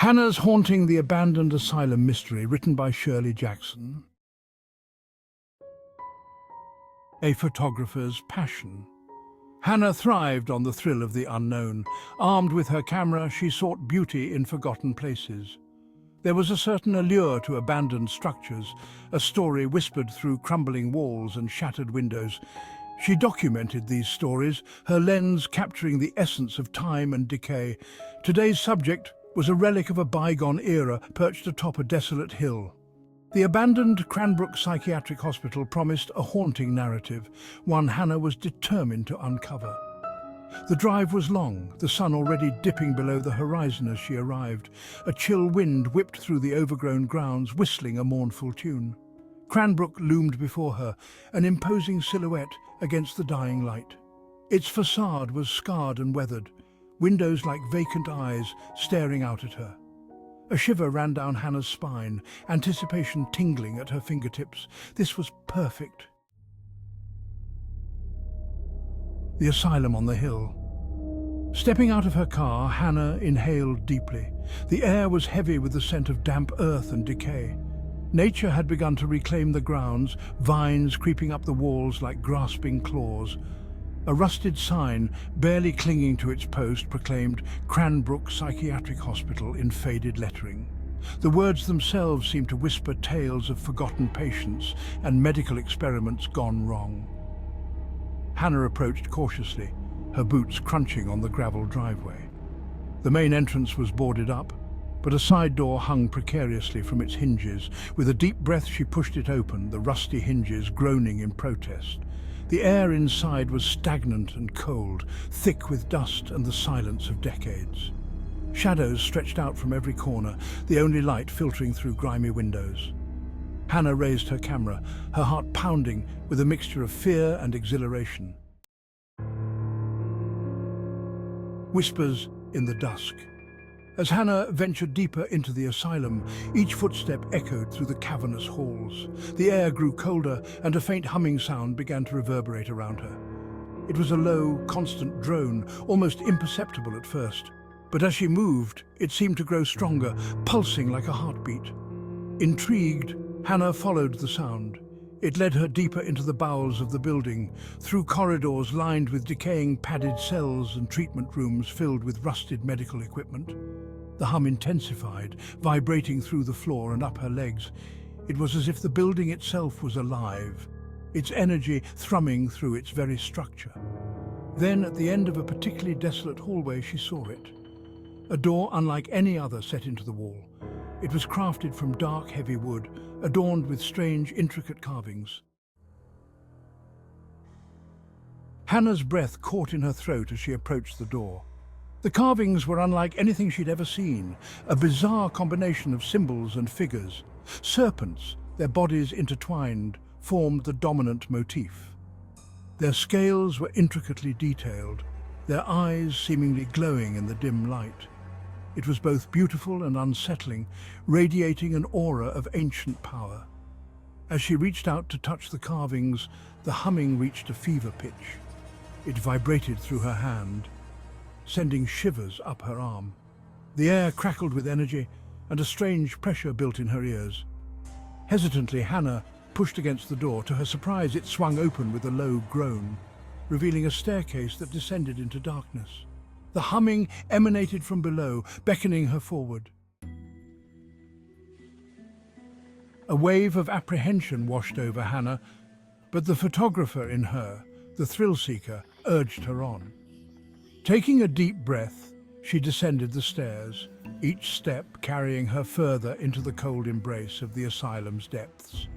Hannah's Haunting the Abandoned Asylum Mystery, written by Shirley Jackson. A photographer's passion. Hannah thrived on the thrill of the unknown. Armed with her camera, she sought beauty in forgotten places. There was a certain allure to abandoned structures, a story whispered through crumbling walls and shattered windows. She documented these stories, her lens capturing the essence of time and decay. Today's subject was a relic of a bygone era perched atop a desolate hill. The abandoned Cranbrook Psychiatric Hospital promised a haunting narrative, one Hannah was determined to uncover. The drive was long, the sun already dipping below the horizon as she arrived. A chill wind whipped through the overgrown grounds, whistling a mournful tune. Cranbrook loomed before her, an imposing silhouette against the dying light. Its facade was scarred and weathered, windows like vacant eyes staring out at her. A shiver ran down Hannah's spine, anticipation tingling at her fingertips. This was perfect. The asylum on the hill. Stepping out of her car, Hannah inhaled deeply. The air was heavy with the scent of damp earth and decay. Nature had begun to reclaim the grounds, vines creeping up the walls like grasping claws. A rusted sign, barely clinging to its post, proclaimed Cranbrook Psychiatric Hospital in faded lettering. The words themselves seemed to whisper tales of forgotten patients and medical experiments gone wrong. Hannah approached cautiously, her boots crunching on the gravel driveway. The main entrance was boarded up, but a side door hung precariously from its hinges. With a deep breath she pushed it open, the rusty hinges groaning in protest. The air inside was stagnant and cold, thick with dust and the silence of decades. Shadows stretched out from every corner, the only light filtering through grimy windows. Hannah raised her camera, her heart pounding with a mixture of fear and exhilaration. Whispers in the dusk. As Hannah ventured deeper into the asylum, each footstep echoed through the cavernous halls. The air grew colder, and a faint humming sound began to reverberate around her. It was a low, constant drone, almost imperceptible at first. But as she moved, it seemed to grow stronger, pulsing like a heartbeat. Intrigued, Hannah followed the sound. It led her deeper into the bowels of the building, through corridors lined with decaying padded cells and treatment rooms filled with rusted medical equipment. The hum intensified, vibrating through the floor and up her legs. It was as if the building itself was alive, its energy thrumming through its very structure. Then, at the end of a particularly desolate hallway, she saw it. A door unlike any other set into the wall. It was crafted from dark, heavy wood, adorned with strange, intricate carvings. Hannah's breath caught in her throat as she approached the door. The carvings were unlike anything she'd ever seen, a bizarre combination of symbols and figures. Serpents, their bodies intertwined, formed the dominant motif. Their scales were intricately detailed, their eyes seemingly glowing in the dim light. It was both beautiful and unsettling, radiating an aura of ancient power. As she reached out to touch the carvings, the humming reached a fever pitch. It vibrated through her hand, sending shivers up her arm. The air crackled with energy, and a strange pressure built in her ears. Hesitantly, Hannah pushed against the door. To her surprise, it swung open with a low groan, revealing a staircase that descended into darkness. The humming emanated from below, beckoning her forward. A wave of apprehension washed over Hannah, but the photographer in her, the thrill-seeker, urged her on. Taking a deep breath, she descended the stairs, each step carrying her further into the cold embrace of the asylum's depths.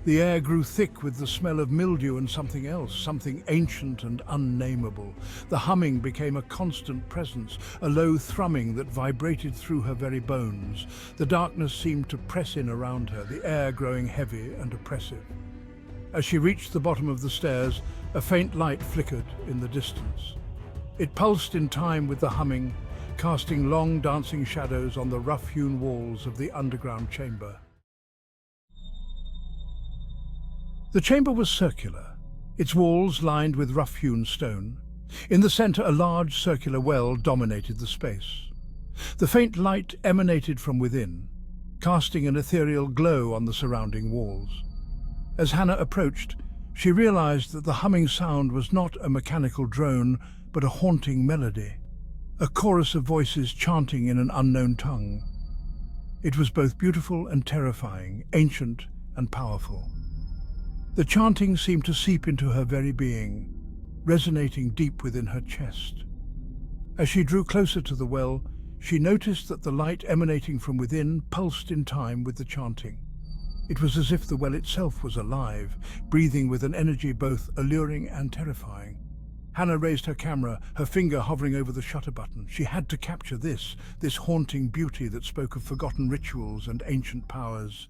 The air grew thick with the smell of mildew and something else, something ancient and unnameable. The humming became a constant presence, a low thrumming that vibrated through her very bones. The darkness seemed to press in around her, the air growing heavy and oppressive. As she reached the bottom of the stairs, a faint light flickered in the distance. It pulsed in time with the humming, casting long dancing shadows on the rough-hewn walls of the underground chamber. The chamber was circular, its walls lined with rough-hewn stone. In the center, a large circular well dominated the space. The faint light emanated from within, casting an ethereal glow on the surrounding walls. As Hannah approached, she realized that the humming sound was not a mechanical drone, but a haunting melody, a chorus of voices chanting in an unknown tongue. It was both beautiful and terrifying, ancient and powerful. The chanting seemed to seep into her very being, resonating deep within her chest. As she drew closer to the well, she noticed that the light emanating from within pulsed in time with the chanting. It was as if the well itself was alive, breathing with an energy both alluring and terrifying. Hannah raised her camera, her finger hovering over the shutter button. She had to capture this haunting beauty that spoke of forgotten rituals and ancient powers.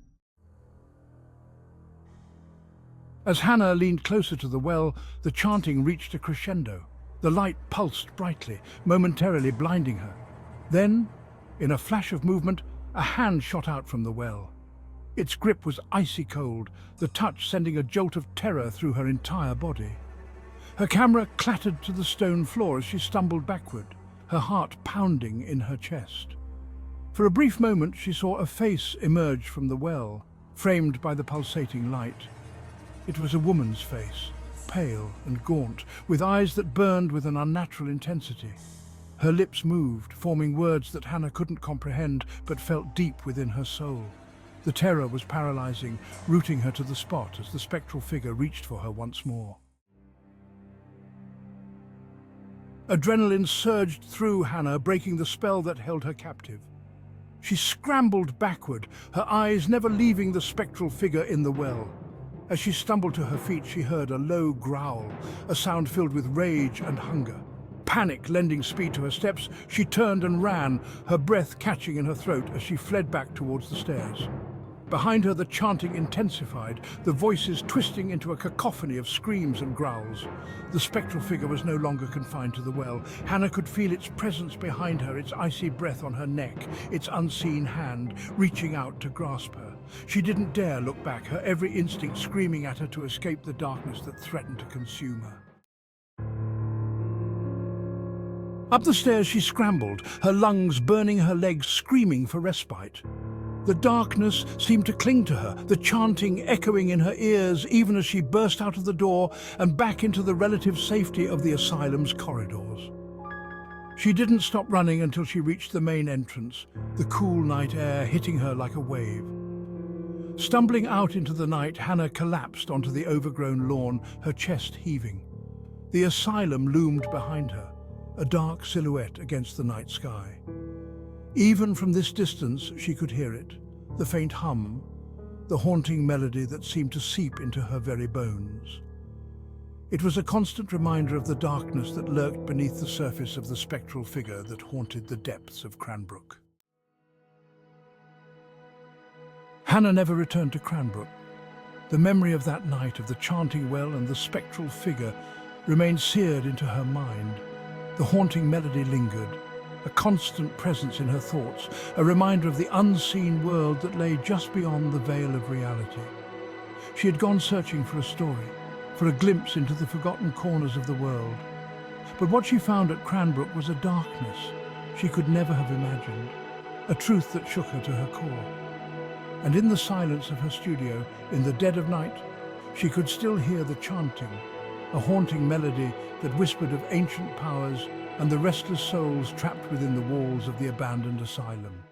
As Hannah leaned closer to the well, the chanting reached a crescendo. The light pulsed brightly, momentarily blinding her. Then, in a flash of movement, a hand shot out from the well. Its grip was icy cold, the touch sending a jolt of terror through her entire body. Her camera clattered to the stone floor as she stumbled backward, her heart pounding in her chest. For a brief moment, she saw a face emerge from the well, framed by the pulsating light. It was a woman's face, pale and gaunt, with eyes that burned with an unnatural intensity. Her lips moved, forming words that Hannah couldn't comprehend but felt deep within her soul. The terror was paralyzing, rooting her to the spot as the spectral figure reached for her once more. Adrenaline surged through Hannah, breaking the spell that held her captive. She scrambled backward, her eyes never leaving the spectral figure in the well. As she stumbled to her feet, she heard a low growl, a sound filled with rage and hunger. Panic lending speed to her steps, she turned and ran, her breath catching in her throat as she fled back towards the stairs. Behind her, the chanting intensified, the voices twisting into a cacophony of screams and growls. The spectral figure was no longer confined to the well. Hannah could feel its presence behind her, its icy breath on her neck, its unseen hand reaching out to grasp her. She didn't dare look back, her every instinct screaming at her to escape the darkness that threatened to consume her. Up the stairs she scrambled, her lungs burning, her legs screaming for respite. The darkness seemed to cling to her, the chanting echoing in her ears even as she burst out of the door and back into the relative safety of the asylum's corridors. She didn't stop running until she reached the main entrance, the cool night air hitting her like a wave. Stumbling out into the night, Hannah collapsed onto the overgrown lawn, her chest heaving. The asylum loomed behind her, a dark silhouette against the night sky. Even from this distance she could hear it, the faint hum, the haunting melody that seemed to seep into her very bones. It was a constant reminder of the darkness that lurked beneath the surface of the spectral figure that haunted the depths of Cranbrook. Hannah never returned to Cranbrook. The memory of that night, of the chanting well and the spectral figure, remained seared into her mind. The haunting melody lingered, a constant presence in her thoughts, a reminder of the unseen world that lay just beyond the veil of reality. She had gone searching for a story, for a glimpse into the forgotten corners of the world. But what she found at Cranbrook was a darkness she could never have imagined, a truth that shook her to her core. And in the silence of her studio, in the dead of night, she could still hear the chanting, a haunting melody that whispered of ancient powers and the restless souls trapped within the walls of the abandoned asylum.